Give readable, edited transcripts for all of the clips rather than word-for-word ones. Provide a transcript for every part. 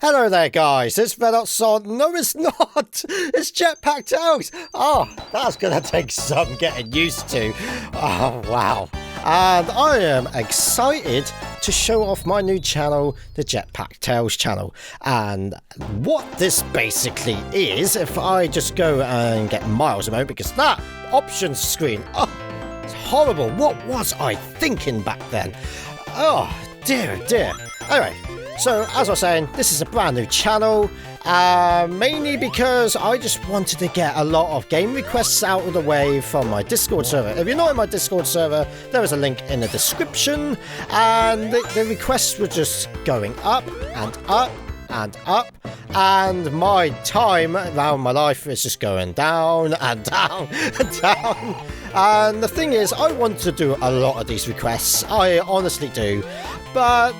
Hello there, guys. It's RedHotSonic. No, it's not. It's JetPackTails. Oh, that's going to take some getting used to. Oh, wow. And I am excited to show off my new channel, the JetPackTails channel. And what this basically is, if I just go and get Miles a moment, because that options screen, oh, it's horrible. What was I thinking back then? Oh, dear, dear. Anyway. So, as I was saying, this is a brand new channel, mainly because I just wanted to get a lot of game requests out of the way from my Discord server. If you're not in my Discord server, there is a link in the description, and the requests were just going up and up and up, and my time around my life is just going down and down and down. And the thing is, I want to do a lot of these requests, I honestly do, but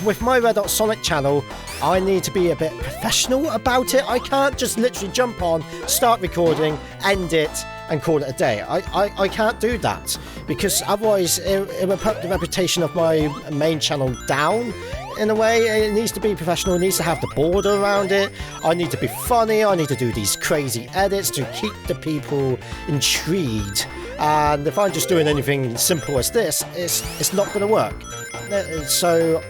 with my RedHotSonic channel, I need to be a bit professional about it. I can't just literally jump on, start recording, end it, and call it a day. I can't do that, because otherwise it would put the reputation of my main channel down. In a way, it needs to be professional, it needs to have the border around it. I need to be funny, I need to do these crazy edits to keep the people intrigued. And if I'm just doing anything simple as this, it's not going to work. So,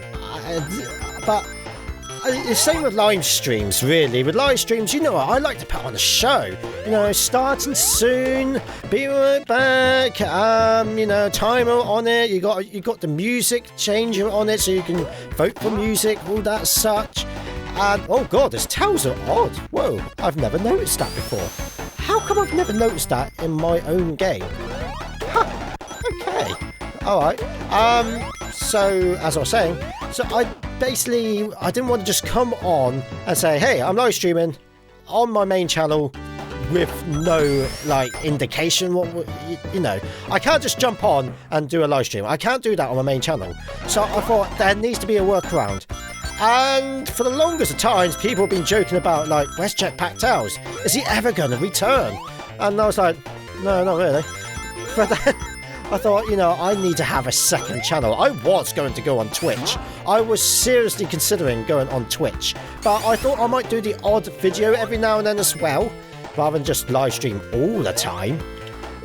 but the same with live streams, really. With live streams, you know what, I like to put on a show. You know, starting soon, be right back. You know, timer on it. You got the music changer on it, so you can vote for music, all that such. And oh god, these tails are odd. Whoa, I've never noticed that before. How come I've never noticed that in my own game? Huh, okay. Alright. So, as I was saying, so I didn't want to just come on and say, hey, I'm live streaming on my main channel with no, like, indication. You know, I can't just jump on and do a live stream. I can't do that on my main channel. So I thought there needs to be a workaround. And for the longest of times, people have been joking about, like, where's JetPackTails? Is he ever going to return? And I was like, no, not really. But then I thought, you know, I need to have a second channel. I was going to go on Twitch. I was seriously considering going on Twitch. But I thought I might do the odd video every now and then as well, rather than just live stream all the time.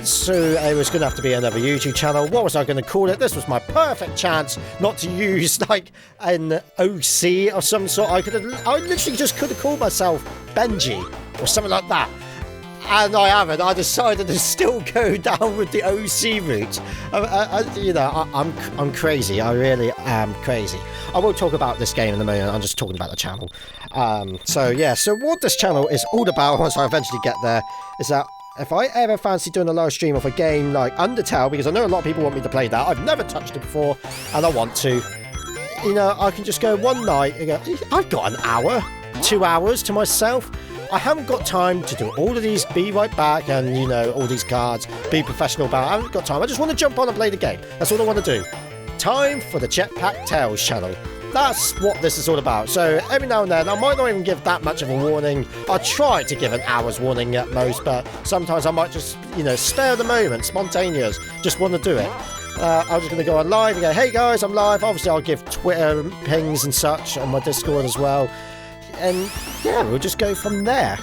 So it was going to have to be another YouTube channel. What was I going to call it? This was my perfect chance not to use like an OC of some sort. I literally just could have called myself Benji or something like that. And I haven't. I decided to still go down with the OC route. You know, I'm crazy. I really am crazy. I won't talk about this game in a moment. I'm just talking about the channel. So yeah. So what this channel is all about, once I eventually get there, is that if I ever fancy doing a live stream of a game like Undertale, because I know a lot of people want me to play that, I've never touched it before, and I want to, you know, I can just go one night and go, I've got an hour, 2 hours to myself. I haven't got time to do all of these, be right back, and, you know, all these cards, be professional about it. I haven't got time. I just want to jump on and play the game. That's all I want to do. Time for the JetPackTails channel. That's what this is all about. So every now and then, I might not even give that much of a warning. I try to give an hour's warning at most, but sometimes I might just, you know, spare the moment, spontaneous, just want to do it. I'm just going to go on live and go, hey guys, I'm live. Obviously, I'll give Twitter pings and such on my Discord as well. And yeah, we'll just go from there.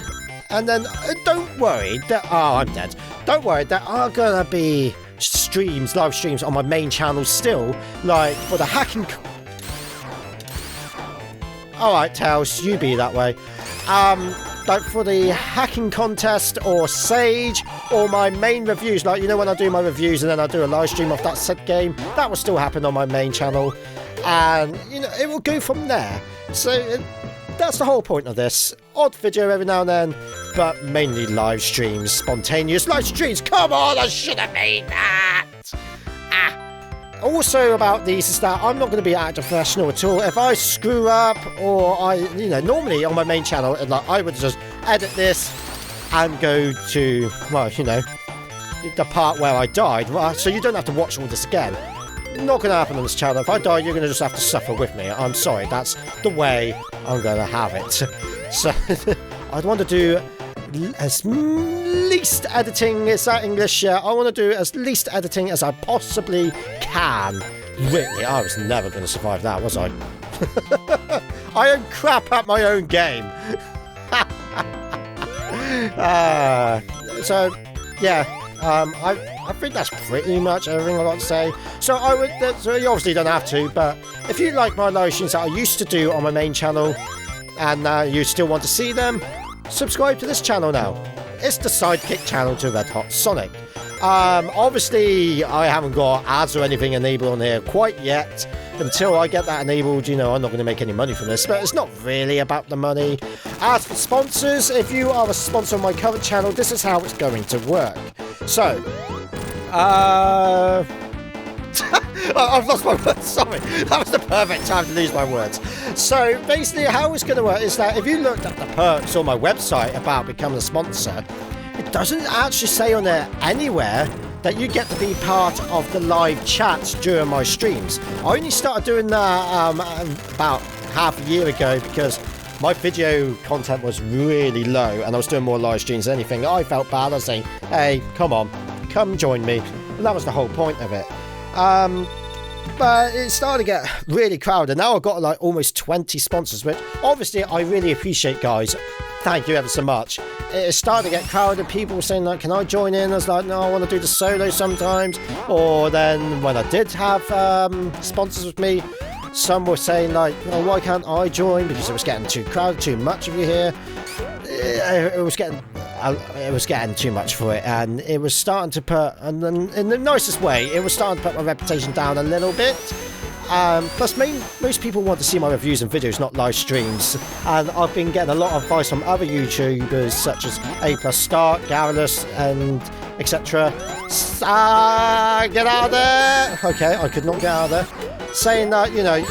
And then don't worry that, oh, I'm dead. Don't worry, there are going to be streams, live streams on my main channel still, like for the hacking. Alright, Tails, you be that way. Like for the hacking contest or Sage or my main reviews, like, you know, when I do my reviews and then I do a live stream of that set game, that will still happen on my main channel. And, you know, it will go from there. So that's the whole point of this. Odd video every now and then, but mainly live streams, spontaneous live streams. Come on, I should have made that! Also about these is that I'm not going to be acting professional at all. If I screw up, or you know, normally on my main channel, like, I would just edit this and go to, well, you know, the part where I died, right? So you don't have to watch all this again. Not going to happen on this channel. If I die, you're going to just have to suffer with me. I'm sorry, that's the way I'm going to have it. So I'd want to do as least editing, is that English? Yeah, I want to do as least editing as I possibly can. Really, I was never going to survive that, was I? I am crap at my own game. So, yeah. I think that's pretty much everything I've got to say. So so you obviously don't have to, but if you like my live streams that I used to do on my main channel, and you still want to see them, subscribe to this channel now. It's the sidekick channel to RedHotSonic. Obviously, I haven't got ads or anything enabled on here quite yet. Until I get that enabled, you know, I'm not going to make any money from this, but it's not really about the money. As for sponsors, if you are a sponsor on my current channel, this is how it's going to work. So, I've lost my words, sorry. That was the perfect time to lose my words. So, basically, how it's going to work is that if you looked at the perks on my website about becoming a sponsor, it doesn't actually say on there anywhere that you get to be part of the live chats during my streams. I only started doing that about half a year ago because my video content was really low and I was doing more live streams than anything. I felt bad. I was saying, hey, come on, come join me. And that was the whole point of it. But it started to get really crowded. Now I've got like almost 20 sponsors, which obviously I really appreciate, guys. Thank you ever so much. It started to get crowded. People were saying, like, can I join in? I was like, no, I want to do the solo sometimes. Or then when I did have sponsors with me, some were saying, like, oh, why can't I join? Because it was getting too crowded, too much of you here. It was getting too much for it. And it was starting to put, and then in the nicest way, it was starting to put my reputation down a little bit. Plus, most people want to see my reviews and videos, not live streams. And I've been getting a lot of advice from other YouTubers, such as A+Start, Garrulous, and etc. Get out of there! Okay, I could not get out of there. Saying that, you know,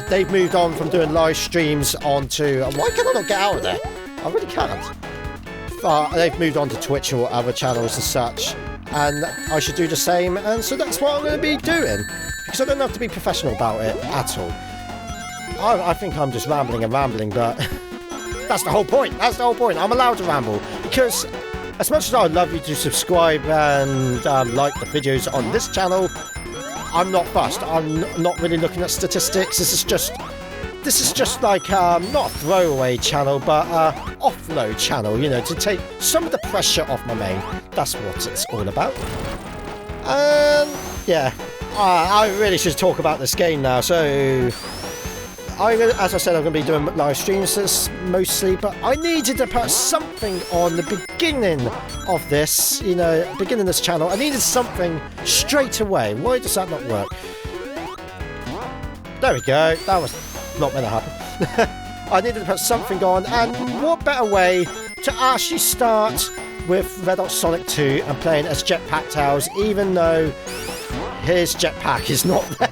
they've moved on from doing live streams onto... Why can I not get out of there? I really can't. They've moved on to Twitch or other channels and such. And I should do the same. And so that's what I'm going to be doing. Because I don't have to be professional about it at all. I think I'm just rambling and rambling, but that's the whole point. That's the whole point. I'm allowed to ramble. Because as much as I'd love you to subscribe and like the videos on this channel, I'm not fussed. I'm not really looking at statistics. This is just like not a throwaway channel, but offload channel, you know, to take some of the pressure off my main. That's what it's all about. Yeah. I really should talk about this game now. So, as I said, I'm going to be doing live streams mostly, but I needed to put something on the beginning of this, you know, beginning of this channel. I needed something straight away. Why does that not work? There we go. That was not meant to happen. I needed to put something on, and what better way to actually start with RedHotSonic 2 and playing as JetPackTails, even though his jetpack is not there.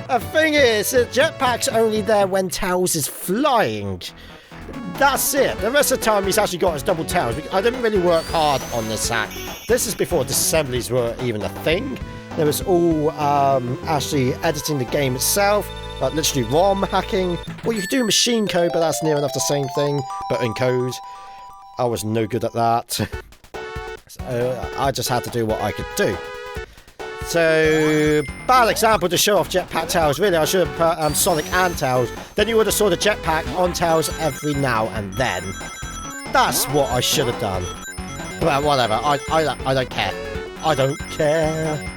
The thing is, the jetpack's only there when Tails is flying. That's it. The rest of the time, he's actually got his double tails. I didn't really work hard on this hack. This is before disassemblies were even a thing. There was all actually editing the game itself, like literally ROM hacking. Well, you could do machine code, but that's near enough the same thing, but in code. I was no good at that. So I just had to do what I could do. So, bad example to show off JetPackTails. Really, I should have put Sonic and Tails. Then you would have saw the jetpack on Tails every now and then. That's what I should have done. But whatever, I don't care. I don't care.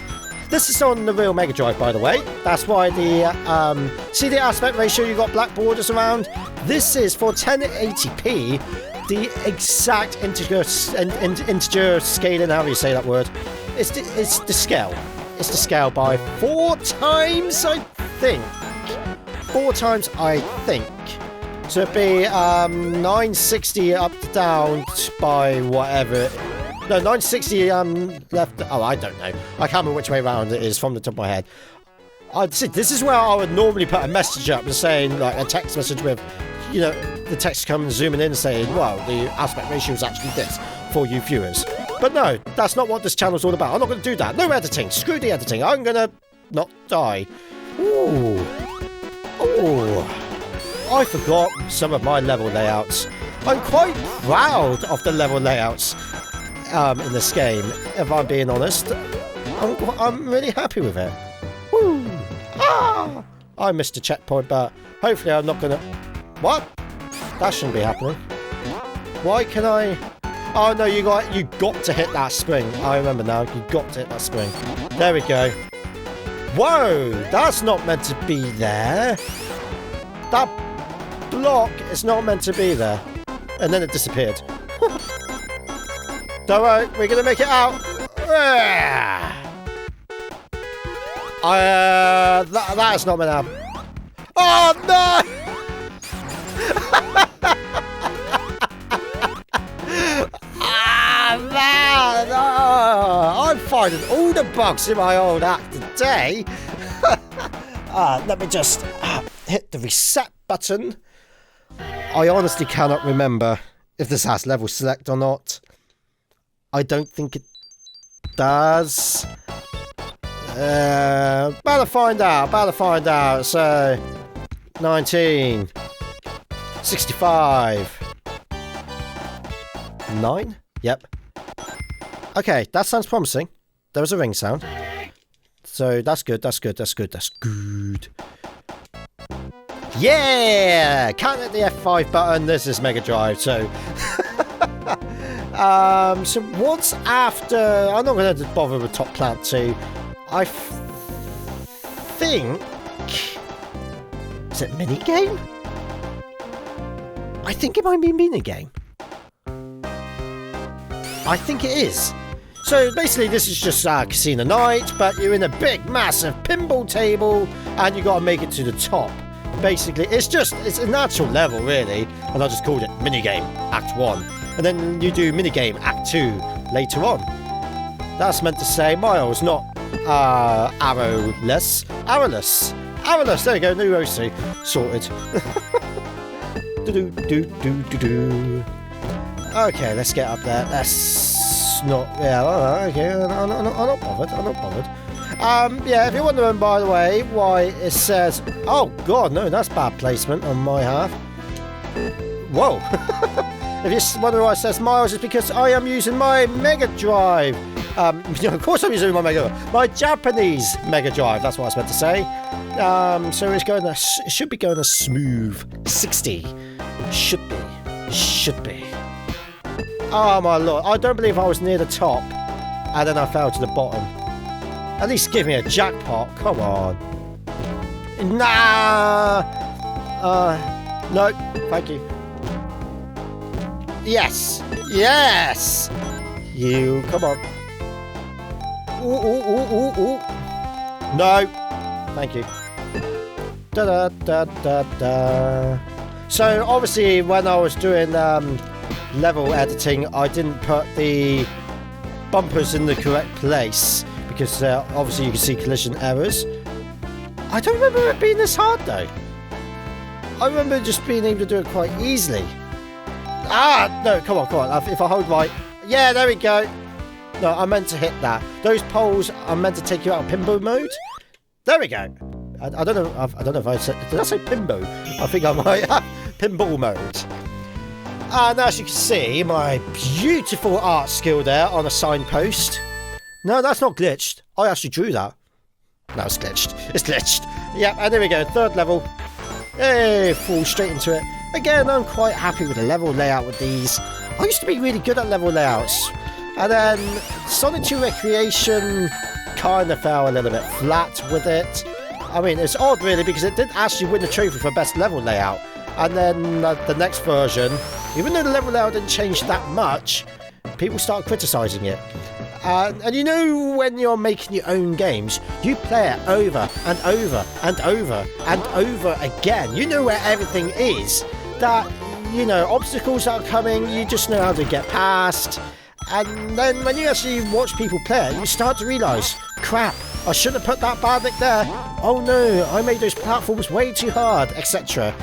This is on the real Mega Drive, by the way. That's why the, see the aspect ratio, you got black borders around? This is for 1080p, the exact integer scaling, however you say that word. It's the scale. It's the scale by 4 times, I think. 4 times, I think. So it'd be 960 up down by whatever. No, 960 left. Oh, I don't know. I can't remember which way around it is from the top of my head. This is where I would normally put a message up and saying, like a text message with, you know, the text coming zooming in and saying, wow, the aspect ratio is actually this for you viewers. But no, that's not what this channel's all about. I'm not going to do that. No editing. Screw the editing. I'm going to not die. Ooh. Ooh. I forgot some of my level layouts. I'm quite proud of the level layouts in this game, if I'm being honest. I'm really happy with it. Woo! Ah! I missed a checkpoint, but hopefully I'm not gonna... What? That shouldn't be happening. Why can I... Oh no, you got to hit that spring. I remember now. You got to hit that spring. There we go. Whoa! That's not meant to be there. That block is not meant to be there. And then it disappeared. Don't worry, we're gonna make it out. That is not meant to happen. Oh no! Man! Oh, I'm finding all the bugs in my old app today. Let me just hit the reset button. I honestly cannot remember if this has level select or not. I don't think it does. Better find out. So, 19, 65, 9? Yep. Okay, that sounds promising. There was a ring sound. So that's good. Yeah! Can't hit the F5 button. This is Mega Drive, so... so what's after... I'm not going to bother with Top Plant 2. I think... Is it minigame? I think it might be minigame. I think it is. So basically this is just Casino Night, but you're in a big massive pinball table and you gotta make it to the top. Basically it's a natural level really, and I just called it minigame Act 1. And then you do minigame Act 2 later on. That's meant to say Miles, not arrowless. Arrowless, there you go, new OC. Sorted. Okay, let's get up there. That's not... Yeah, okay, I'm not bothered. Yeah, if you're wondering, by the way, why it says... Oh, God, no, that's bad placement on my half. Whoa. If you're wondering why it says Miles, it's because I am using my Mega Drive. Of course I'm using my Japanese Mega Drive. That's what I was meant to say. So it should be going a smooth 60. Should be. Oh my lord, I don't believe I was near the top and then I fell to the bottom. At least give me a jackpot, come on. Nah! No, thank you. Yes! You, come on. Ooh. No! Thank you. Da. So, obviously, when I was doing level editing, I didn't put the bumpers in the correct place because obviously you can see collision errors. I don't remember it being this hard though. I remember just being able to do it quite easily. No, come on. If I hold right. Yeah, there we go. No, I meant to hit that. Those poles are meant to take you out of pinball mode. There we go. I don't know if I said... Did I say pinball? I think I might have pinball mode. And as you can see, my beautiful art skill there on a signpost. No, that's not glitched. I actually drew that. No, it's glitched. Yeah, and there we go. Third level. Hey, fall straight into it. Again, I'm quite happy with the level layout with these. I used to be really good at level layouts. And then Sonic 2 Recreation kind of fell a little bit flat with it. I mean, it's odd really because it did actually win the trophy for best level layout. And then the next version, even though the level layout didn't change that much, people start criticising it. And you know, when you're making your own games, you play it over and over and over and over again. You know where everything is. That, you know, obstacles are coming, you just know how to get past. And then when you actually watch people play it, you start to realise, crap, I shouldn't have put that bardic there. Oh no, I made those platforms way too hard, etc.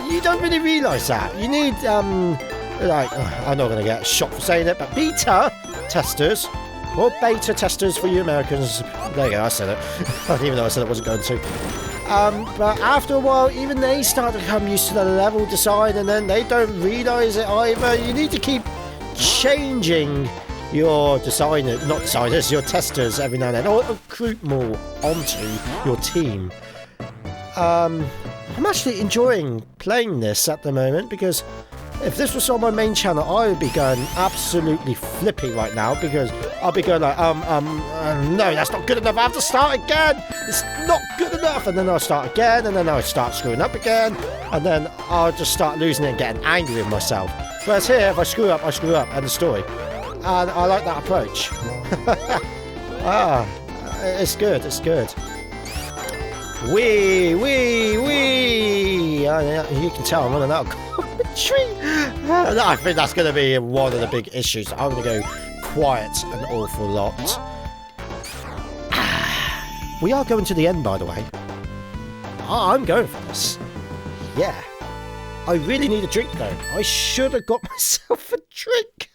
You don't really realise that. You need, I'm not going to get shot for saying it, but beta testers, or beta testers for you Americans. There you go, I said it. Even though I said it wasn't going to. But after a while, even they start to become used to the level design, and then they don't realise it either. You need to keep changing your your testers every now and then, or recruit more onto your team. I'm actually enjoying playing this at the moment, because if this was on my main channel, I would be going absolutely flippy right now, because I'll be going like, no, that's not good enough, I have to start again, it's not good enough, and then I'll start again, and then I'll start screwing up again, and then I'll just start losing it and getting angry with myself. Whereas here, if I screw up, end of story. And I like that approach. It's good, it's good. Wee! You can tell I'm running out of commentary. I think that's going to be one of the big issues. I'm going to go quiet an awful lot. We are going to the end, by the way. I'm going for this. Yeah. I really need a drink, though. I should have got myself a drink.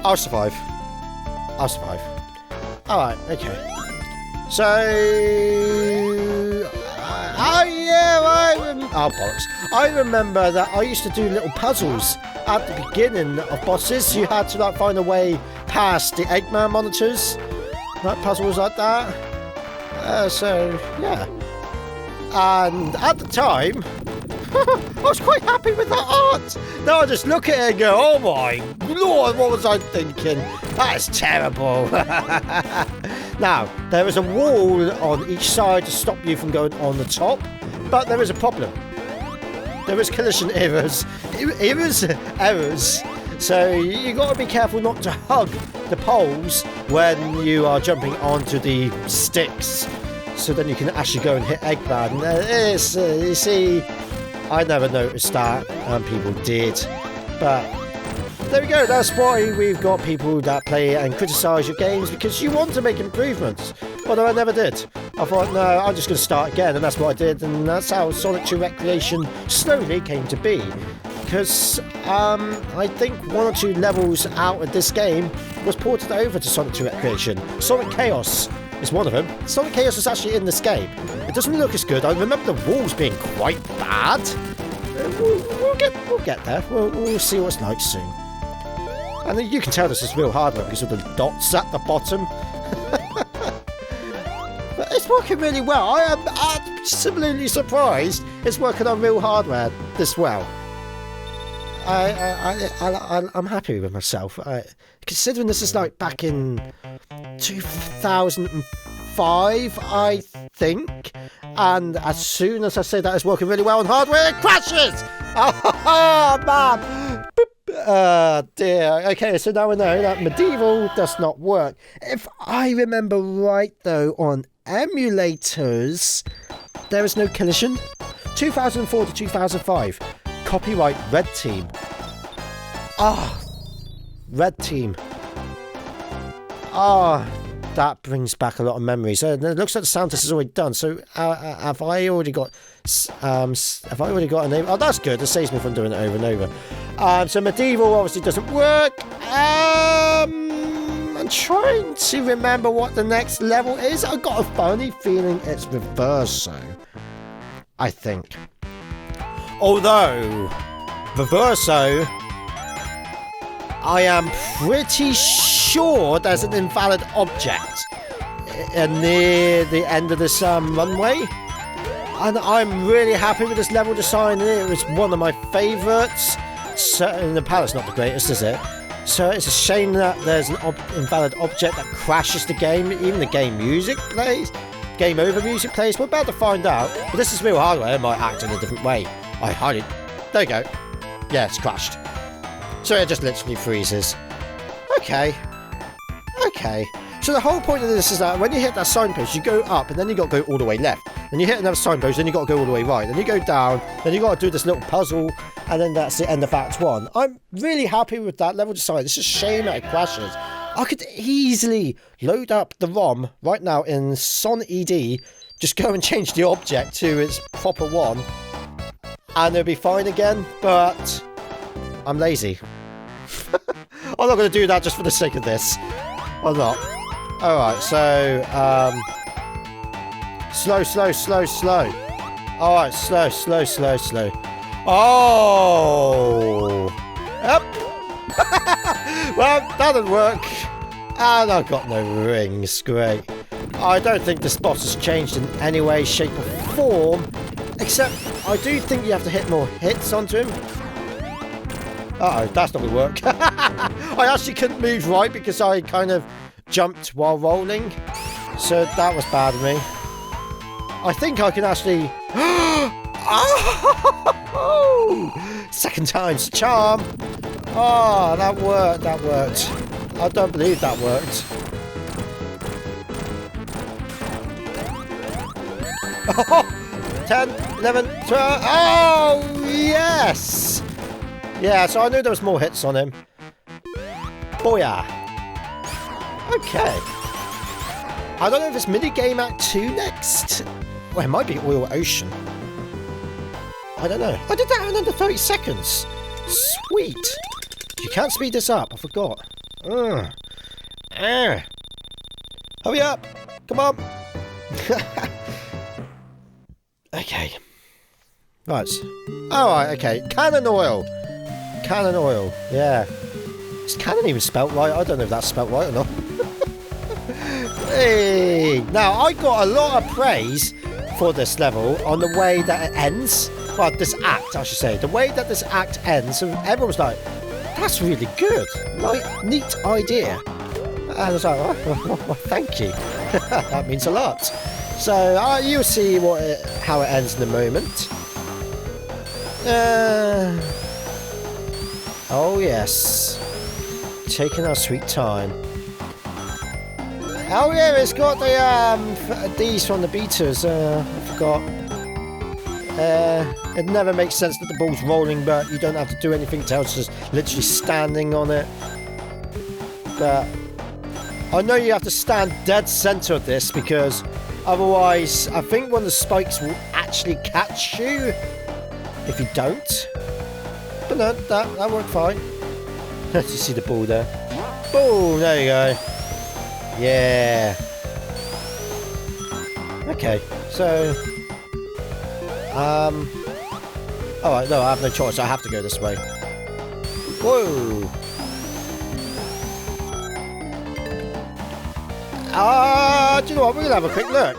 I'll survive. Alright, okay. So... bollocks. I remember that I used to do little puzzles at the beginning of bosses. You had to like find a way past the Eggman monitors. Like puzzles like that. So, yeah. And at the time... I was quite happy with that art. Now I just look at it and go, oh my lord, what was I thinking? That is terrible. Now, there is a wall on each side to stop you from going on the top, but there is a problem. There is collision errors. So you got to be careful not to hug the poles when you are jumping onto the sticks. So then you can actually go and hit Eggman. You see... I never noticed that, and people did, but there we go. That's why we've got people that play and criticise your games, because you want to make improvements. Although I never did. I thought, no, I'm just going to start again, and that's what I did, and that's how Sonic 2 Recreation slowly came to be. Because I think 1 or 2 levels out of this game was ported over to Sonic 2 Recreation. Sonic Chaos is one of them. Sonic Chaos is actually in this game. It doesn't look as good. I remember the walls being quite bad. We'll get there. We'll see what it's like soon. And you can tell this is real hardware because of the dots at the bottom. But it's working really well. I am absolutely surprised it's working on real hardware this well. I'm happy with myself. Considering this is like back in 2005, I think. And as soon as I say that it's working really well on hardware, it crashes! Oh, man! Dear. Okay, so now we know that medieval does not work. If I remember right, though, on emulators, there is no collision. 2004 to 2005. Copyright Red Team. Red Team. That brings back a lot of memories. It looks like the sound test is already done. So have I already got a name? Oh, that's good. It saves me from doing it over and over. So medieval obviously doesn't work. I'm trying to remember what the next level is. I've got a funny feeling it's Reverso, I think. Although Reverso, I am pretty sure there's an invalid object near the end of this runway. And I'm really happy with this level design. It was one of my favourites. So, the palette's not the greatest, is it? So it's a shame that there's an invalid object that crashes the game. Even the game music plays. Game over music plays. We're about to find out. But this is real hardware. It might act in a different way. I highly... There you go. Yeah, it's crashed. So it just literally freezes. Okay. So the whole point of this is that when you hit that signpost, you go up and then you got to go all the way left. Then you hit another signpost, then you got to go all the way right. Then you go down, then you got to do this little puzzle, and then that's the end of Act 1. I'm really happy with that level design. It's just a shame that it crashes. I could easily load up the ROM right now in Son ED, just go and change the object to its proper one, and it'll be fine again, but I'm lazy. I'm not going to do that just for the sake of this. I'm not. Alright, so, slow. Alright, slow. Oh! Yep. Well, that didn't work. And I've got no rings. Great. I don't think this boss has changed in any way, shape or form, except I do think you have to hit more hits onto him. Uh-oh, that's not going to work. I actually couldn't move right because I kind of jumped while rolling. So that was bad of me. I think I can actually... Oh! Second time's the charm. Oh, that worked. That worked. I don't believe that worked. Oh, 10, 11, 12. Oh, yes! Yeah, so I knew there was more hits on him. Booyah. Okay. I don't know if it's Minigame Act 2 next. Well, it might be Oil Ocean. I don't know. I did that in under 30 seconds. Sweet. You can't speed this up. I forgot. Hurry up. Come on. Okay. Right. Alright, okay. Cannon oil. Cannon oil. Yeah. Is cannon even spelt right? I don't know if that's spelt right or not. Hey. Now, I got a lot of praise for this level on the way that it ends. Well, this act, I should say. The way that this act ends. And everyone was like, that's really good. Like, neat idea. And I was like, oh, well, thank you. That means a lot. So, you'll see how it ends in a moment. Oh, yes. Taking our sweet time. Oh, yeah, it's got the, these from the beaters. I forgot. It never makes sense that the ball's rolling, but you don't have to do anything else, just literally standing on it. But I know you have to stand dead center of this because otherwise I think one of the spikes will actually catch you if you don't. But no, that worked fine. Let's just see the ball there. Boom, there you go. Yeah. Okay, so alright, no, I have no choice. I have to go this way. Whoa! Do you know what? We're gonna have a quick look.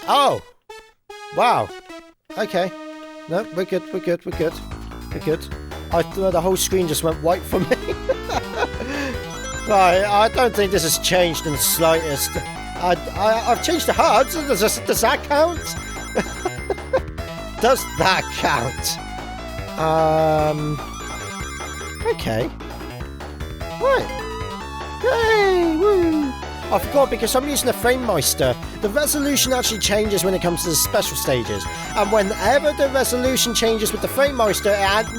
Oh! Wow. Okay. No, we're good, we're good, we're good. We're good. I thought the whole screen just went white for me. Right, I don't think this has changed in the slightest. I've changed the HUD. Does that count? Does that count? Okay. Right. Yay! Woo! I forgot because I'm using the FrameMeister. The resolution actually changes when it comes to the special stages. And whenever the resolution changes with the FrameMeister,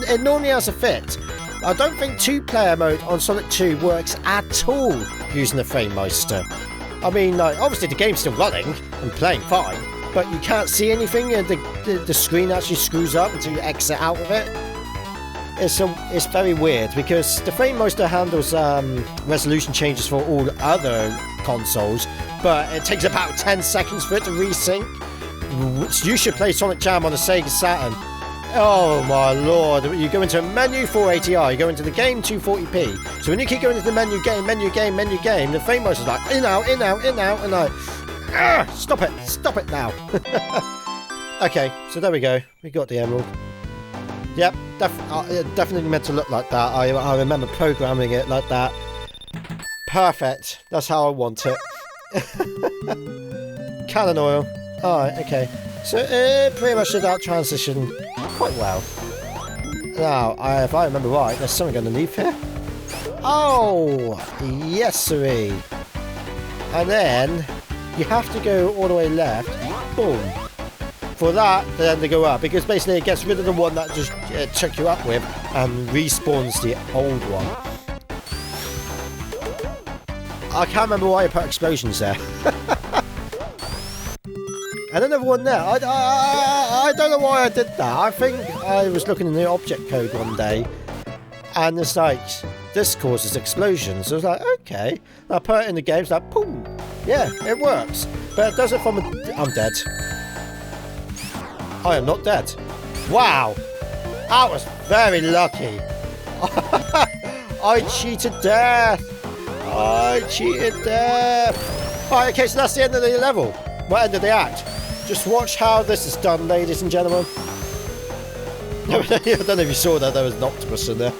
it normally has a fit. I don't think 2-player mode on Sonic 2 works at all using the FrameMeister. I mean, like, obviously the game's still running and playing fine, but you can't see anything and the screen actually screws up until you exit out of it. It's very weird because the FrameMeister handles resolution changes for all other consoles, but it takes about 10 seconds for it to resync. You should play Sonic Jam on the Sega Saturn. Oh my lord, you go into a menu 480R, you go into the game 240p. So when you keep going into the menu game, the FrameMeister's like, in out, and like, stop it now. Okay, so there we go, we got the emerald. Yep, definitely meant to look like that. I remember programming it like that. Perfect, that's how I want it. Cannon oil, alright, okay. So it pretty much did that transition quite well. Now, if I remember right, there's something underneath here. Oh, yes siree. And then you have to go all the way left. Boom. For that, then to go up, because basically it gets rid of the one that just took you up with and respawns the old one. I can't remember why I put explosions there. And another one there. I don't know why I did that. I think I was looking in the object code one day, and it's like, this causes explosions. So I was like, okay. And I put it in the game, it's like, boom. Yeah, it works. But it does it from I'm dead. I am not dead. Wow. I was very lucky. I cheated death. Alright, okay, so that's the end of the level. what end of the act. Just watch how this is done, ladies and gentlemen. I don't know if you saw that, there was an octopus in there.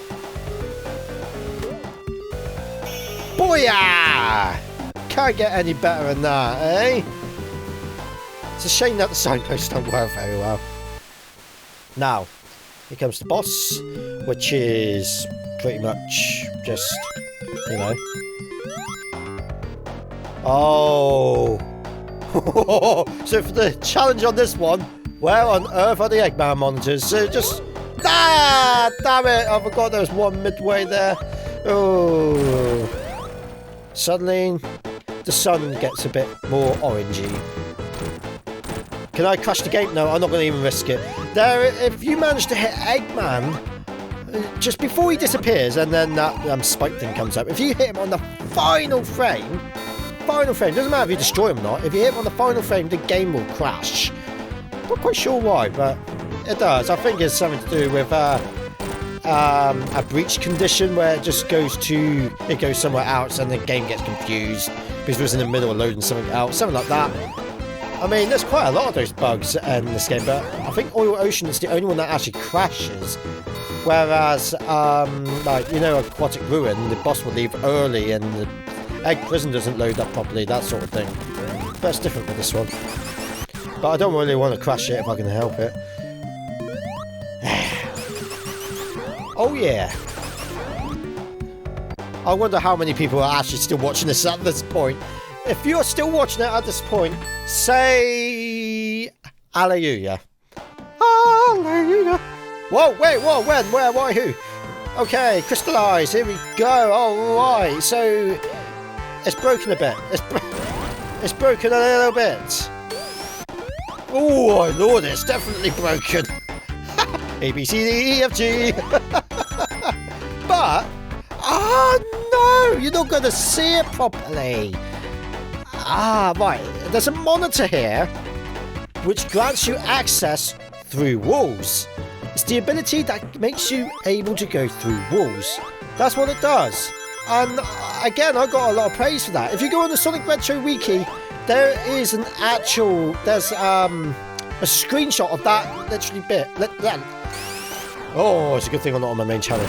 Booyah! Can't get any better than that, eh? It's a shame that the signposts don't work very well. Now, here comes the boss, which is pretty much just, you know. Oh. So for the challenge on this one, where on earth are the Eggman monitors? So just... Ah! Damn it! I forgot there was one midway there. Oh. Suddenly, the sun gets a bit more orangey. Can I crash the gate? No, I'm not going to even risk it. There, if you manage to hit Eggman just before he disappears, and then that spike thing comes up, if you hit him on the final frame, doesn't matter if you destroy him or not, if you hit him on the final frame, the game will crash. Not quite sure why, but it does. I think it's something to do with a breach condition where it just goes somewhere else and the game gets confused because it was in the middle of loading something else, something like that. I mean, there's quite a lot of those bugs in this game, but I think Oil Ocean is the only one that actually crashes. Whereas, like, you know, Aquatic Ruin, the boss will leave early and the Egg Prison doesn't load up properly, that sort of thing. But it's different with this one. But I don't really want to crash it if I can help it. Oh yeah. I wonder how many people are actually still watching this at this point. If you're still watching it at this point, say Alleluia. Alleluia. Whoa, wait, whoa, when, where, why, who? Okay, crystallize, here we go. Alright, so it's broken a bit. It's broken a little bit. Oh, Lord, it's definitely broken. A, B, C, D, E, F, G. But, oh no, you're not going to see it properly. Ah, right. There's a monitor here which grants you access through walls. It's the ability that makes you able to go through walls. That's what it does. And again, I got a lot of praise for that. If you go on the Sonic Retro Wiki, there is an actual... There's a screenshot of that literally bit. Oh, it's a good thing I'm not on my main channel.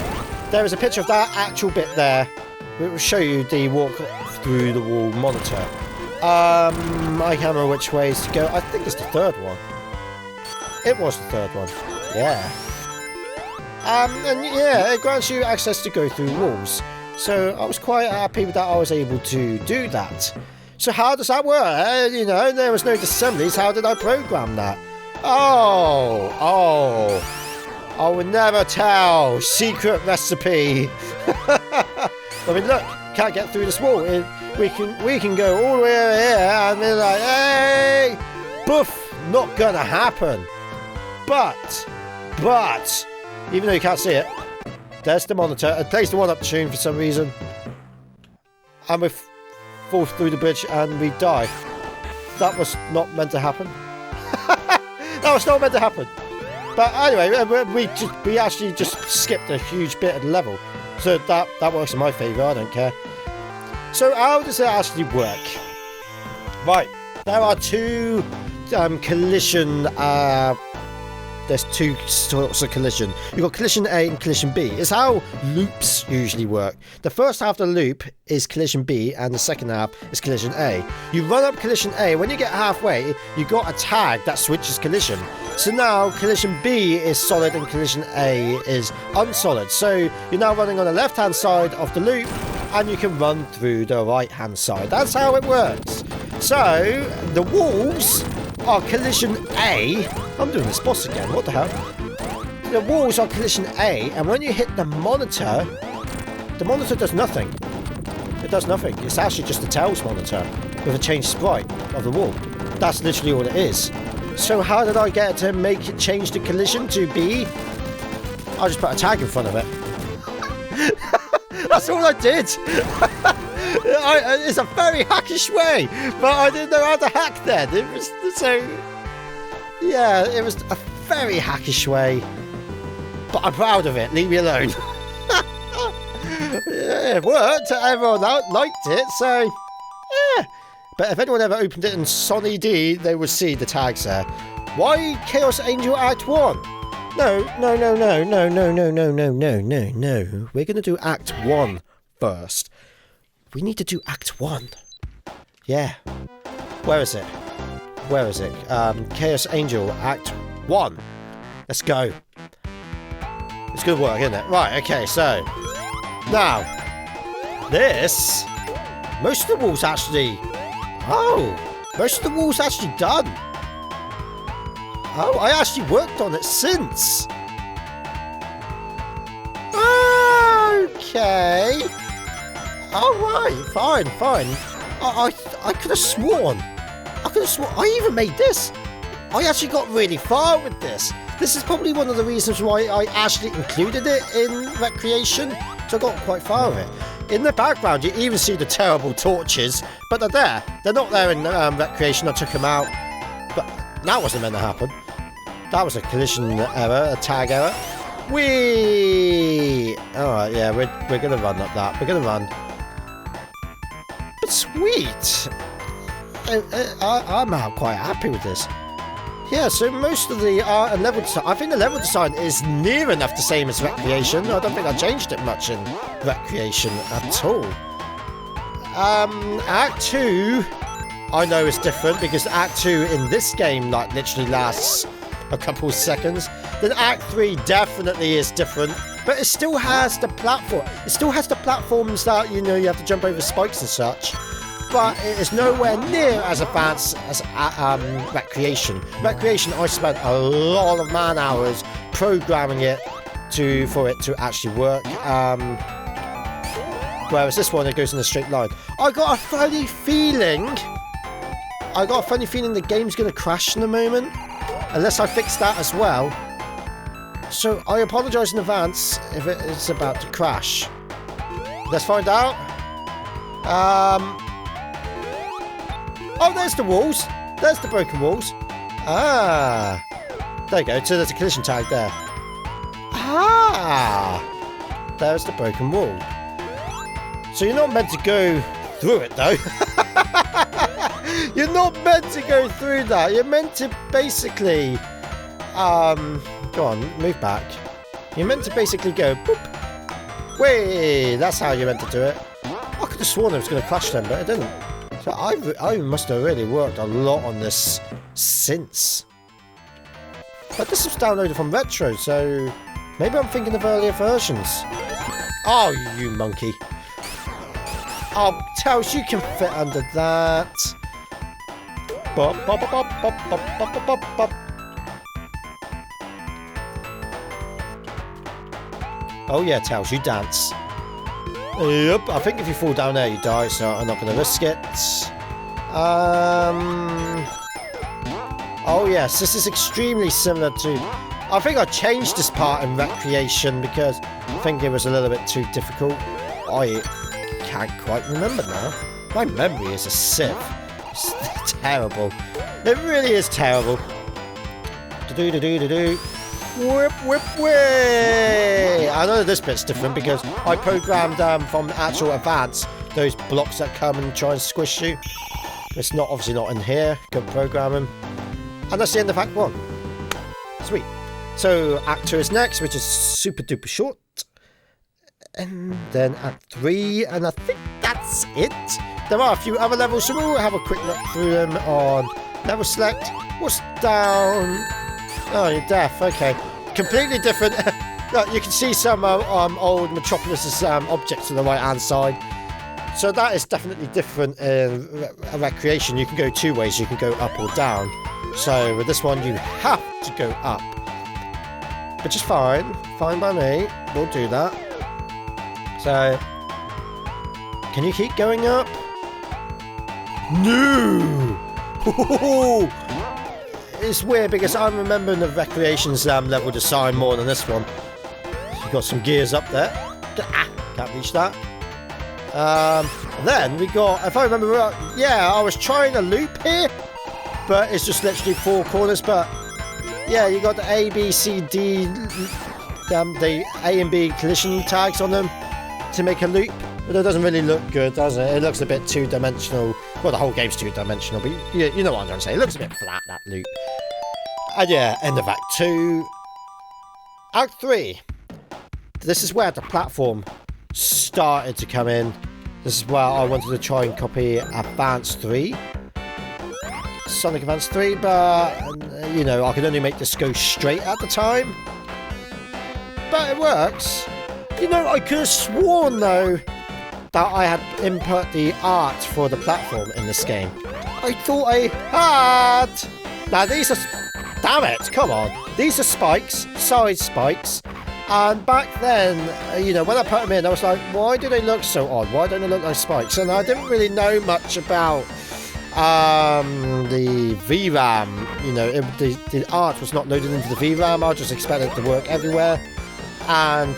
There is a picture of that actual bit there. It will show you the walk through the wall monitor. I can't remember which ways to go. I think it's the third one. It was the third one. Yeah. And yeah, it grants you access to go through walls. So I was quite happy that I was able to do that. So how does that work? You know, there was no disassemblies. How did I program that? Oh, I will never tell. Secret recipe. I mean, look, can't get through this wall. We can go all the way over here and be like, hey, boof, not gonna happen. But, even though you can't see it, there's the monitor. It plays the one-up tune for some reason. And we fall through the bridge and we die. That was not meant to happen. That was not meant to happen. But anyway, we actually just skipped a huge bit of the level. So that works in my favour, I don't care. So how does it actually work? Right, there are two collision... there's two sorts of collision. You've got collision A and collision B. It's how loops usually work. The first half of the loop is collision B and the second half is collision A. You run up collision A. When you get halfway, you got a tag that switches collision. So now collision B is solid and collision A is unsolid. So you're now running on the left-hand side of the loop and you can run through the right-hand side. That's how it works. So the walls are collision A. I'm doing this boss again, what the hell? The walls are collision A, and when you hit the monitor does nothing. It does nothing. It's actually just a Tails monitor with a changed sprite of the wall. That's literally all it is. So how did I get to make it change the collision to B? I just put a tag in front of it. That's all I did. It's a very hackish way, but I didn't know how to hack then. It was so... Yeah, it was a very hackish way, but I'm proud of it. Leave me alone. Yeah, it worked. Everyone liked it, so yeah. But if anyone ever opened it in Sonny D, they would see the tags there. Why Chaos Angel Act 1? No. We're going to do Act 1 first. We need to do Act 1. Yeah. Where is it? Chaos Angel Act 1. Let's go. It's good work, isn't it? Right, okay, so. Now. This. Most of the walls actually. Oh. Most of the walls actually done. Oh, I actually worked on it since. Okay. Alright, fine. I could have sworn. I even made this. I actually got really far with this. This is probably one of the reasons why I actually included it in Recreation. So I got quite far with it. In the background, you even see the terrible torches, but they're there. They're not there in Recreation. I took them out. But that wasn't meant to happen. That was a collision error, a tag error. Whee! Alright, yeah, we're going to run up that. We're going to run. But sweet! I'm quite happy with this. Yeah, so most of the art and level design, I think the level design is near enough the same as Recreation. I don't think I changed it much in Recreation at all. Act 2, I know is different because Act 2 in this game like literally lasts a couple seconds. Then Act 3 definitely is different, but it still has the platform. It still has the platforms that, you know, you have to jump over spikes and such. But it is nowhere near as advanced as Recreation. Recreation, I spent a lot of man hours programming it for it to actually work. Whereas this one, it goes in a straight line. I got a funny feeling the game's going to crash in a moment, unless I fix that as well. So I apologise in advance if it is about to crash. Let's find out. Oh, there's the walls. There's the broken walls. Ah. There you go. So there's a collision tag there. Ah. There's the broken wall. So you're not meant to go through it, though. You're not meant to go through that. You're meant to basically... Go on, move back. You're meant to basically go... Boop. Wait, that's how you're meant to do it. I could have sworn it was going to crash them, but it didn't. So I must have really worked a lot on this since. But this was downloaded from Retro, so maybe I'm thinking of earlier versions. Oh, you monkey. Oh, Tails, you can fit under that. Bop, bop, bop, bop, bop, bop, bop, bop. Oh yeah, Tails, you dance. Yep, I think if you fall down there, you die, so I'm not going to risk it. Oh yes, this is extremely similar to... I think I changed this part in Recreation because I think it was a little bit too difficult. I can't quite remember now. My memory is a sieve. It's terrible. It really is terrible. Do-do-do-do-do-do. Whip, whip, whip! I know this bit's different because I programmed from actual advance those blocks that come and try and squish you. It's not obviously not in here. Good programming. And that's the end of Act 1. Sweet. So Act 2 is next, which is super duper short. And then Act 3, and I think that's it. There are a few other levels, so we'll have a quick look through them on level select. What's down? Oh, you're deaf. Okay. Completely different. Look, you can see some old Metropolis objects on the right-hand side. So that is definitely different in Recreation. You can go two ways. You can go up or down. So with this one, you have to go up. Which is fine. Fine by me. We'll do that. So, can you keep going up? No! It's weird because I'm remembering the Recreation's level design more than this one. You've got some gears up there. Can't reach that. Then we got, if I remember right, yeah, I was trying a loop here, but it's just literally four corners. But yeah, you got the A, B, C, D, the A and B collision tags on them to make a loop. But it doesn't really look good, does it? It looks a bit two-dimensional Well, the whole game's two-dimensional, but you know what I'm trying to say. It looks a bit flat, that loop. And yeah, end of Act 2. Act 3. This is where the platform started to come in. This is where I wanted to try and copy Advance 3. Sonic Advance 3, but, you know, I could only make this go straight at the time. But it works. You know, I could have sworn, though, that I had input the art for the platform in this game. I thought I had. Now, these are... Damn it, come on. These are spikes, side spikes. And back then, you know, when I put them in, I was like, why do they look so odd? Why don't they look like spikes? And I didn't really know much about the VRAM. You know, the art was not loaded into the VRAM. I just expected it to work everywhere. And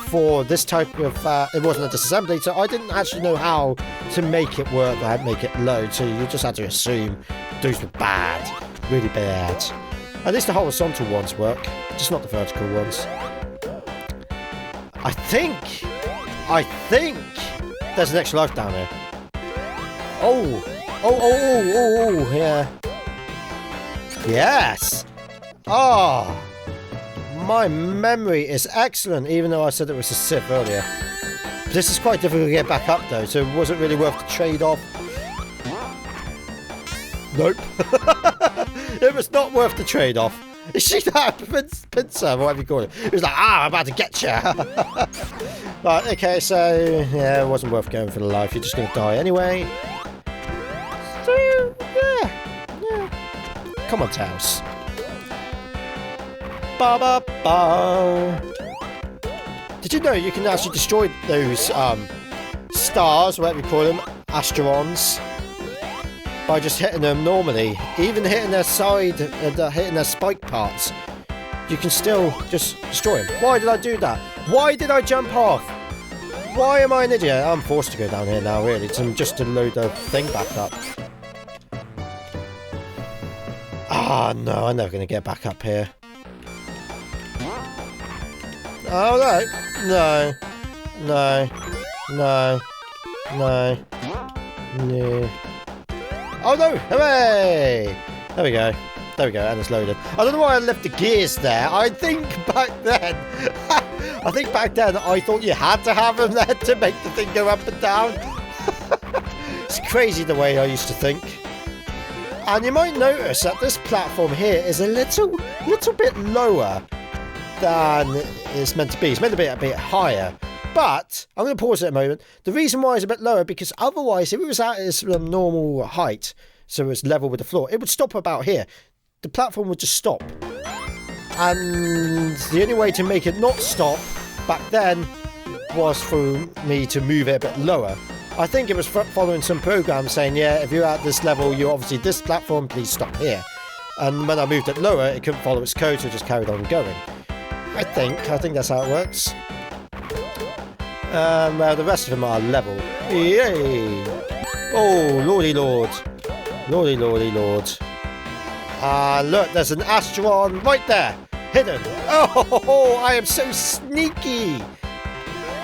for this type of, it wasn't a disassembly, so I didn't actually know how to make it work or how to make it load. So you just had to assume those were bad, really bad. At least the horizontal ones work, just not the vertical ones. I think there's an extra life down here. Oh, yeah. Yes. Oh, my memory is excellent, even though I said it was a Sith earlier. This is quite difficult to get back up, though, so was it really worth the trade-off? Nope. It was not worth the trade-off. You see that? Pincer, whatever you call it. It was like, I'm about to get you. Right, okay, so, yeah, it wasn't worth going for the life. You're just going to die anyway. So, yeah. Come on, Tails. Ba-ba-ba. Did you know you can actually destroy those stars, whatever you call them, asterons, by just hitting them normally? Even hitting their side, hitting their spike parts, you can still just destroy them. Why did I do that? Why did I jump off? Why am I an idiot? I'm forced to go down here now, really, just to load the thing back up. Ah, no, I'm never going to get back up here. Oh, no. Oh, no. Hooray. There we go, and it's loaded. I don't know why I left the gears there. I think back then, I thought you had to have them there to make the thing go up and down. It's crazy the way I used to think. And you might notice that this platform here is a little bit lower than it's meant to be. It's meant to be a bit higher. But I'm going to pause it a moment. The reason why it's a bit lower, because otherwise, if it was at its normal height, so it's level with the floor, it would stop about here. The platform would just stop. And the only way to make it not stop back then was for me to move it a bit lower. I think it was following some program saying, yeah, if you're at this level, you're obviously this platform, please stop here. And when I moved it lower, it couldn't follow its code, so it just carried on going. I think that's how it works. Well, the rest of them are level. Yay! Oh, lordy lord. Lordy lord. Look, there's an Astron right there. Hidden. Oh, I am so sneaky.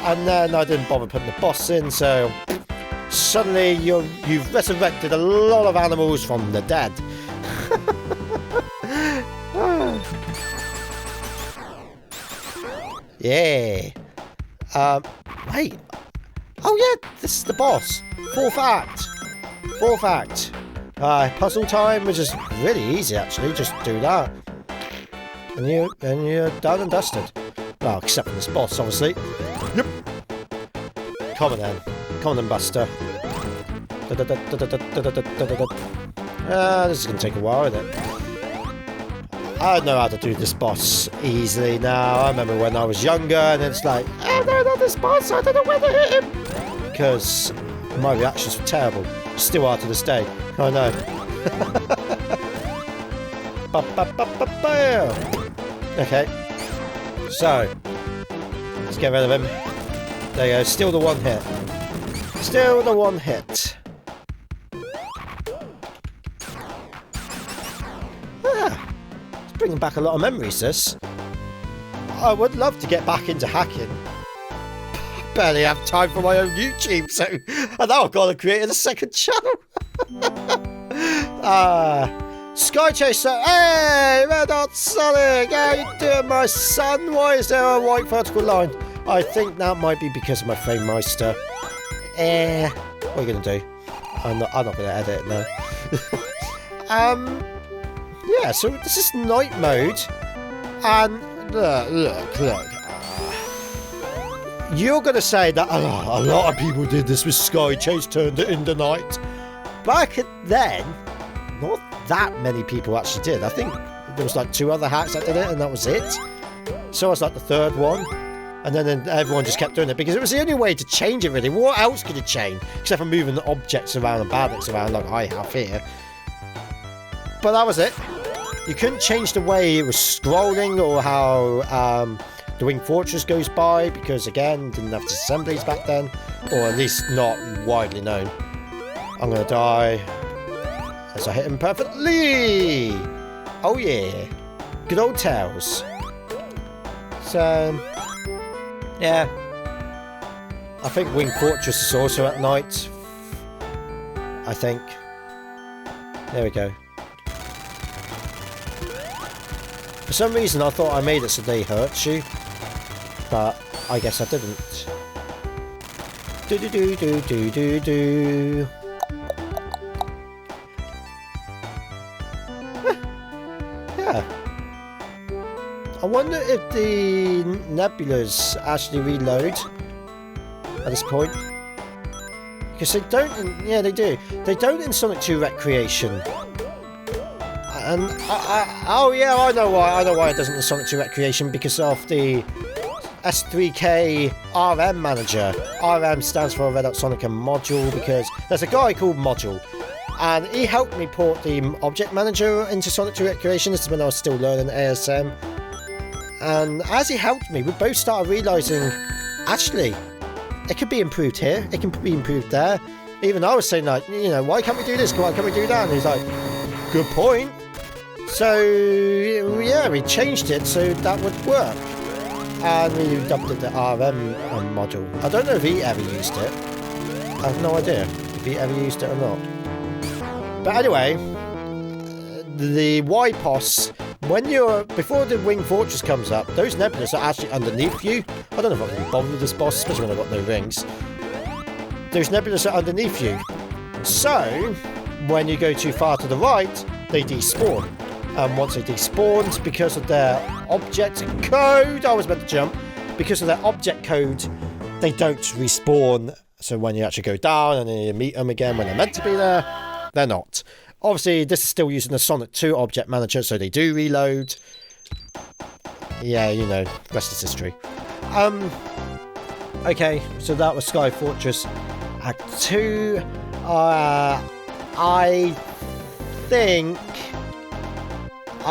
And then I didn't bother putting the boss in, so suddenly you've resurrected a lot of animals from the dead. Yeah. Wait. Oh yeah, this is the boss. Fourth act. Puzzle time, which is really easy actually. Just do that, and you're done and dusted. Well, except for this boss, obviously. Yep. Come on then, Buster. This is gonna take a while, isn't it? I know how to do this boss easily now. I remember when I was younger, and it's like, oh no, not this boss, I don't know where to hit him. Because my reactions were terrible. Still are to this day. I know. Okay. So, let's get rid of him. There you go, still the one hit. Still the one hit. Bringing back a lot of memories, this. I would love to get back into hacking. Barely have time for my own YouTube, so and now I've got to create a second channel. Sky Chaser. Hey, RedHotSonic. How you doing, my son? Why is there a white vertical line? I think that might be because of my frame meister. What are you going to do? I'm not going to edit it now. Yeah, so this is night mode. And look. You're going to say that a lot of people did this with Sky Chase, turned it into night. Back then, not that many people actually did. I think there was like 2 other hacks that did it, and that was it. So I was like the 3rd one. And then everyone just kept doing it because it was the only way to change it, really. What else could you change? Except for moving the objects around and bandits around like I have here. But that was it. You couldn't change the way it was scrolling or how the Winged Fortress goes by because, again, didn't have assemblies back then. Or at least not widely known. I'm going to die as I hit him perfectly. Oh, yeah. Good old Tails. So... yeah, I think Winged Fortress is also at night. I think. There we go. For some reason I thought I made it so they hurt you. But I guess I didn't. Do. Yeah. I wonder if the nebulas actually reload at this point. Because they don't, yeah they do. They don't in Sonic 2 Recreation. And, oh yeah, I know why it doesn't in Sonic 2 Recreation, because of the S3K RM manager. RM stands for RedHotSonic and Module, because there's a guy called Module. And he helped me port the object manager into Sonic 2 Recreation. This is when I was still learning ASM. And as he helped me, we both started realising, actually, it could be improved here, it can be improved there. Even I was saying, like, you know, why can't we do this? Why can't we do that? And he's like, good point. So, yeah, we changed it so that would work. And we dubbed it the RM module. I don't know if he ever used it. I have no idea if he ever used it or not. But anyway, the Y-POS... when you're, before the Winged Fortress comes up, those nebulas are actually underneath you. I don't know if I can bother with this boss, especially when I've got no rings. Those nebulas are underneath you. So, when you go too far to the right, they despawn. And once they despawn, because of their object code, I was meant to jump, because of their object code, they don't respawn. So when you actually go down and then you meet them again when they're meant to be there, they're not. Obviously, this is still using the Sonic 2 object manager, so they do reload. Yeah, you know, rest is history. Okay, so that was Sky Fortress Act 2. I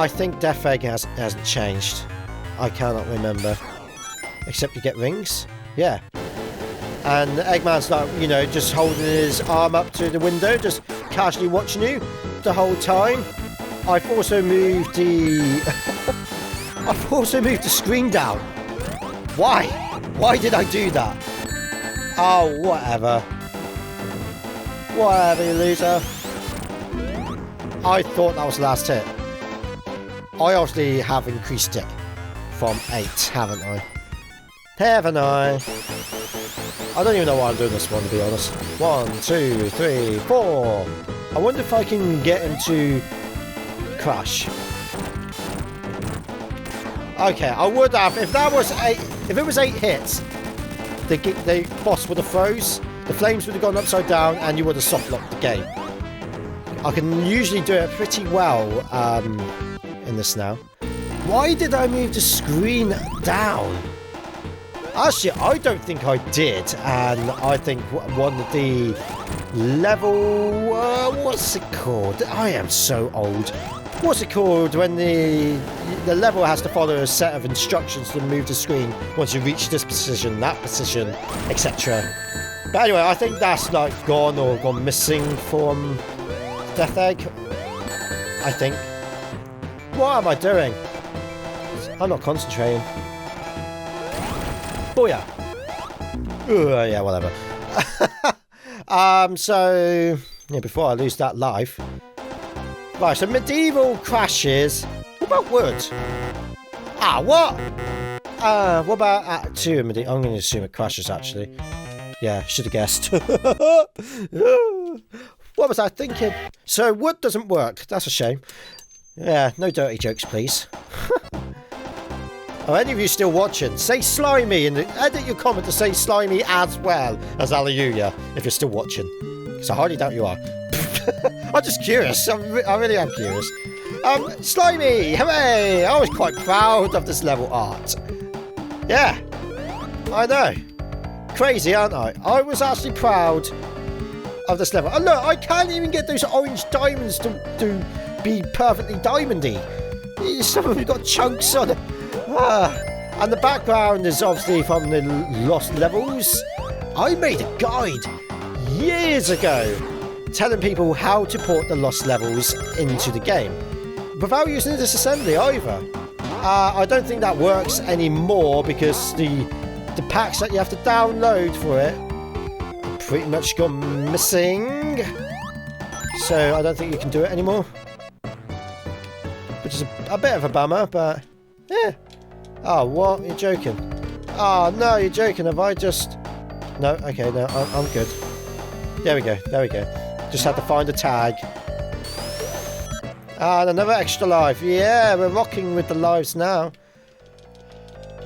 think Death Egg hasn't changed. I cannot remember. Except you get rings? Yeah. And Eggman's like, you know, just holding his arm up to the window, just casually watching you the whole time. I've also moved the... I've also moved the screen down. Why? Why did I do that? Oh, whatever. Whatever, you loser. I thought that was the last hit. I obviously have increased it from 8, haven't I? Haven't I? I don't even know why I'm doing this one, to be honest. 1, 2, 3, 4. I wonder if I can get him to crash. Okay, I would have. If that was 8, if it was 8 hits, the boss would have froze. The flames would have gone upside down, and you would have soft locked the game. I can usually do it pretty well in this now. Why did I move the screen down? Actually, I don't think I did, and I think one of the level... what's it called? I am so old. What's it called when the level has to follow a set of instructions to move the screen once you reach this position, that position, etc. But anyway, I think that's like gone or gone missing from Death Egg. I think. What am I doing? I'm not concentrating. Booyah! Yeah, whatever. So Yeah, before I lose that life. Right, so medieval crashes. What about wood? Ah, what? What about 2 medieval? I'm going to assume it crashes, actually. Yeah, should have guessed. What was I thinking? So wood doesn't work. That's a shame. Yeah, no dirty jokes, please. Are any of you still watching? Say slimy and edit your comment to say slimy as well as hallelujah if you're still watching. Because I hardly doubt you are. I'm just curious. I really am curious. Slimy! Hooray! I was quite proud of this level art. Yeah, I know. Crazy, aren't I? I was actually proud of this level. And look, I can't even get those orange diamonds to be perfectly diamondy. Some of them got chunks on it. And the background is obviously from the lost levels. I made a guide years ago telling people how to port the lost levels into the game without using the disassembly either. I don't think that works anymore because the packs that you have to download for it have pretty much gone missing. So I don't think you can do it anymore. Which is a bit of a bummer, but yeah. Oh, what? You're joking. Oh, no, you're joking. Have I just... No, okay, no, I'm good. There we go, there we go. Just had to find a tag. And another extra life. Yeah, we're rocking with the lives now.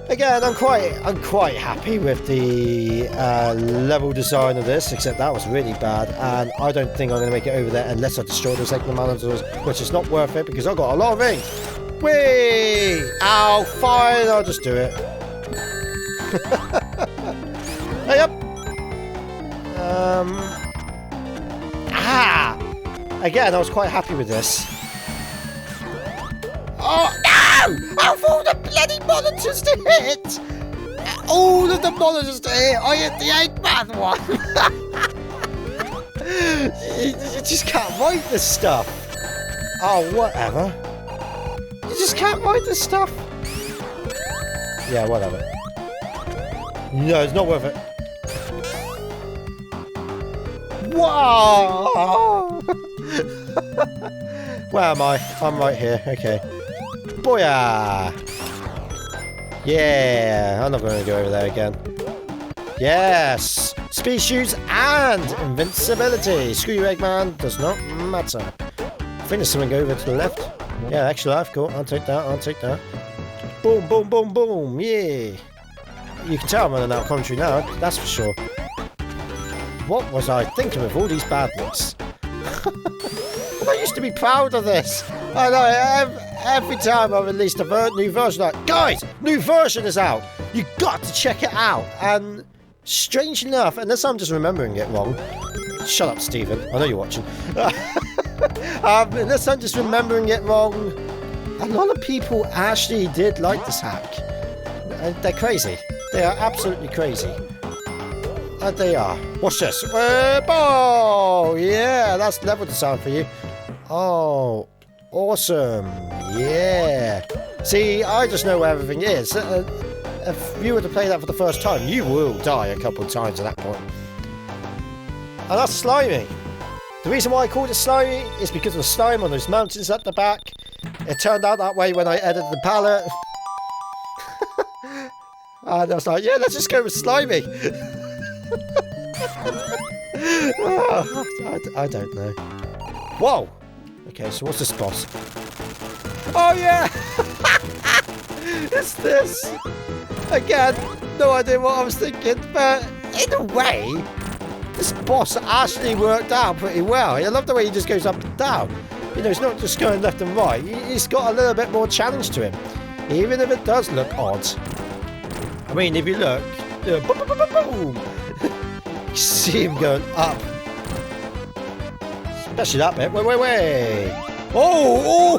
Again, I'm quite happy with the level design of this, except that was really bad, and I don't think I'm going to make it over there unless I destroy those Eggman, which is not worth it because I've got a lot of rings. Whee! Ow, fine, I'll just do it. Hey up! Again, I was quite happy with this. Oh, no! Of all the bloody monitors to hit! All of the monitors to hit! I hit the Eggman one! you just can't write this stuff. Oh, whatever. You just can't write this stuff. Yeah, whatever. No, it's not worth it. Wow! Where am I? I'm right here. Okay. Booyah! Yeah, I'm not going to go over there again. Yes! Speed shoots and invincibility. Screw you, Eggman. Does not matter. I think there's something over to the left. Yeah, extra life. Cool. I'll take that. I'll take that. Boom, boom, boom, boom. Yeah. You can tell I'm running out of commentary now. That's for sure. What was I thinking with all these badness? I used to be proud of this. I know, every time I released a new version, like, guys, new version is out. You got to check it out. And strange enough, unless I'm just remembering it wrong. Shut up, Stephen. I know you're watching. Unless I'm just remembering it wrong, a lot of people actually did like this hack. They're crazy. They are absolutely crazy. They are. Watch this. Oh, yeah, that's level design for you. Oh, awesome. Yeah. See, I just know where everything is. If you were to play that for the first time, you will die a couple of times at that point. And that's slimy. The reason why I called it slimy is because of the slime on those mountains at the back. It turned out that way when I edited the palette. And I was like, yeah, let's just go with slimy. I don't know. Whoa! Okay, so what's this boss? Oh yeah! It's this! Again, no idea what I was thinking, but in a way, this boss actually worked out pretty well. I love the way he just goes up and down. You know, it's not just going left and right. He's got a little bit more challenge to him, even if it does look odd. I mean, if you look, boom, boom, boom, boom, boom. You see him going up. Especially that bit. Wait. Oh!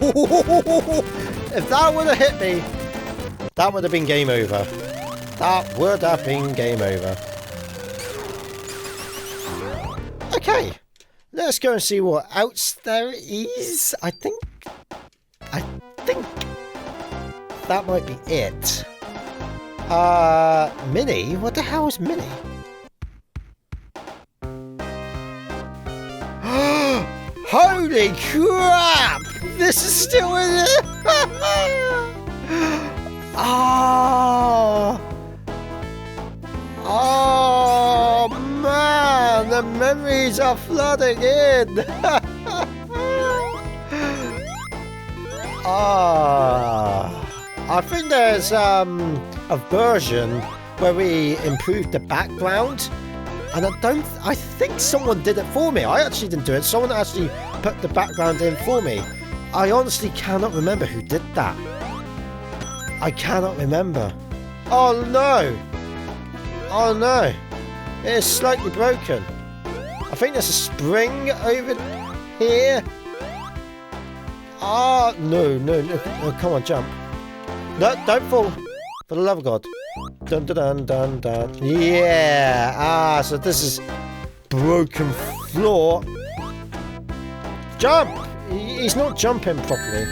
If that would have hit me, that would have been game over. That would have been game over. Okay. Let's go and see what else there is. I think that might be it. Mini? What the hell is Mini? Holy crap! This is still in it! Oh! Oh, man! The memories are flooding in! I think there's a version where we improved the background, and I think someone did it for me. I actually didn't do it. Someone actually put the background in for me. I honestly cannot remember who did that. I cannot remember. Oh no! Oh no! It is slightly broken. I think there's a spring over here. Ah, no, come on, jump. No, don't fall. For the love of God. Dun dun dun dun dun. Yeah. So this is broken floor. Jump! He's not jumping properly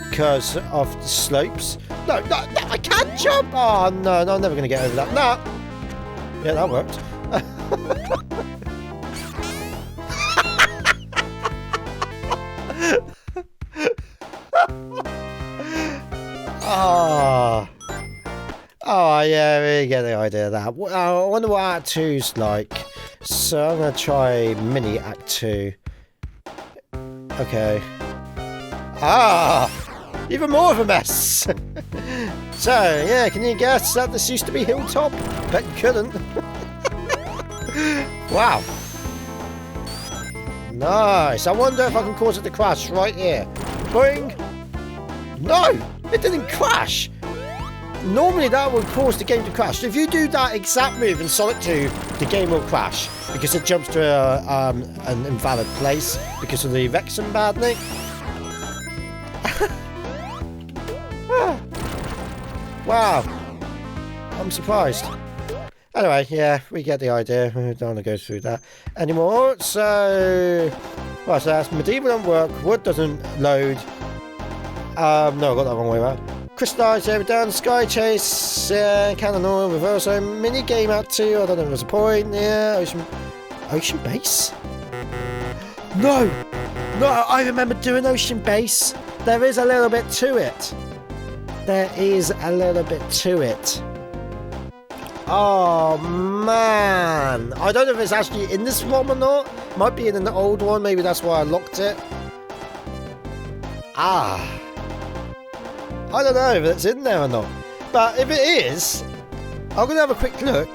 because of the slopes. No, I can't jump! Oh, no, I'm never going to get over that. No! Yeah, that worked. Oh, yeah, we get the idea of that. I wonder what Act 2's like. So I'm going to try mini Act 2. Okay. Even more of a mess. So, yeah, can you guess that this used to be Hilltop? Bet you couldn't. Wow. Nice. I wonder if I can cause it to crash right here. Boing. No, it didn't crash. Normally that would cause the game to crash. If you do that exact move in Sonic 2, the game will crash because it jumps to an invalid place because of the Vexen badnik. Wow, I'm surprised. Anyway, yeah, we get the idea. We don't want to go through that anymore. So, well, so that's medieval don't work. Wood doesn't load. No, I got that wrong way around. Crystallize over down, Sky Chase, Cannon Oil, Reverso, mini game Act 2. I don't know if there's a point. Yeah, Ocean Base. No, I remember doing Ocean Base. There is a little bit to it. Oh man, I don't know if it's actually in this ROM or not. Might be in an old one. Maybe that's why I locked it. I don't know if it's in there or not. But if it is, I'm going to have a quick look.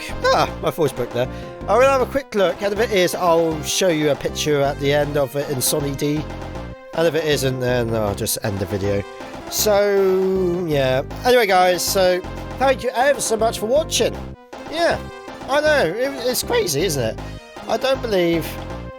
My voice broke there. I'm going to have a quick look, and if it is, I'll show you a picture at the end of it in Sonny D. And if it isn't, then I'll just end the video. So, yeah. Anyway, guys, so thank you ever so much for watching. Yeah, I know. It's crazy, isn't it? I don't believe...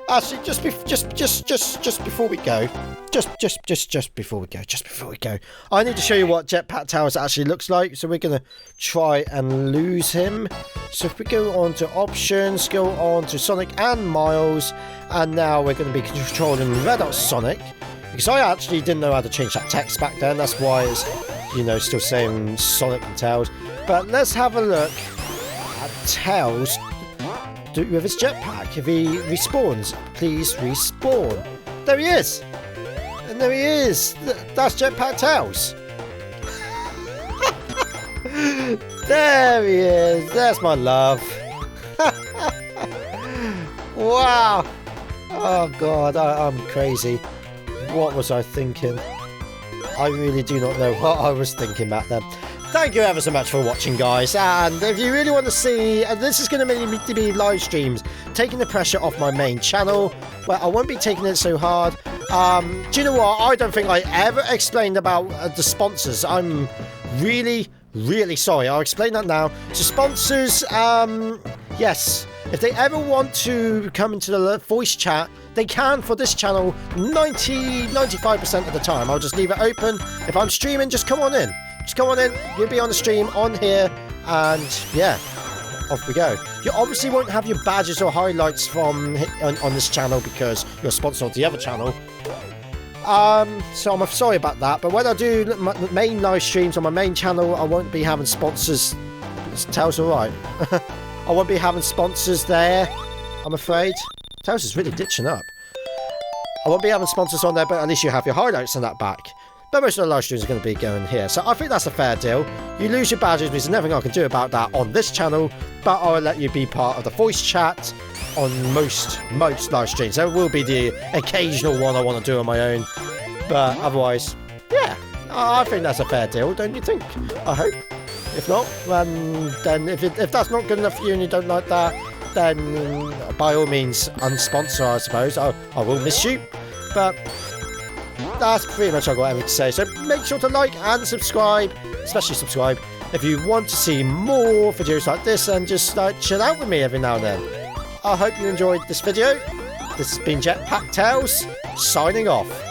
Actually, just before we go, just before we go, I need to show you what JetPackTails actually looks like. So we're gonna try and lose him. So if we go on to options, go on to Sonic and Miles, and now we're going to be controlling RedHotSonic, because I actually didn't know how to change that text back then. That's why it's, you know, still saying Sonic and Tails. But let's have a look at Tails with his jetpack. If he respawns, please respawn. There he is. And there he is. That's JetPackTails. There he is. There's my love. Wow. Oh god, I'm crazy. What was I thinking? I really do not know what I was thinking back then. Thank you ever so much for watching, guys, and if you really want to see, this is going to be live streams, taking the pressure off my main channel, where I won't be taking it so hard. Do you know what? I don't think I ever explained about the sponsors. I'm really sorry. I'll explain that now. So sponsors, yes, if they ever want to come into the voice chat, they can for this channel 95% of the time. I'll just leave it open. If I'm streaming, just come on in. Just come on in, you'll be on the stream on here, and yeah, off we go. You obviously won't have your badges or highlights from on this channel because you're sponsored on the other channel. So I'm sorry about that, but when I do my main live streams on my main channel, I won't be having sponsors. Tails alright. I won't be having sponsors there, I'm afraid. Tails is really ditching up. I won't be having sponsors on there, but at least you have your highlights on that back. But most of the live streams are going to be going here. So I think that's a fair deal. You lose your badges, there's nothing I can do about that on this channel, but I'll let you be part of the voice chat on most live streams. There will be the occasional one I want to do on my own, but otherwise, yeah, I think that's a fair deal, don't you think? I hope. If not, then if that's not good enough for you and you don't like that, then by all means unsponsor, I suppose. I will miss you, but that's pretty much all I've got everything to say. So make sure to like and subscribe, especially subscribe, if you want to see more videos like this and just chill out with me every now and then. I hope you enjoyed this video. This has been JetPackTails, signing off.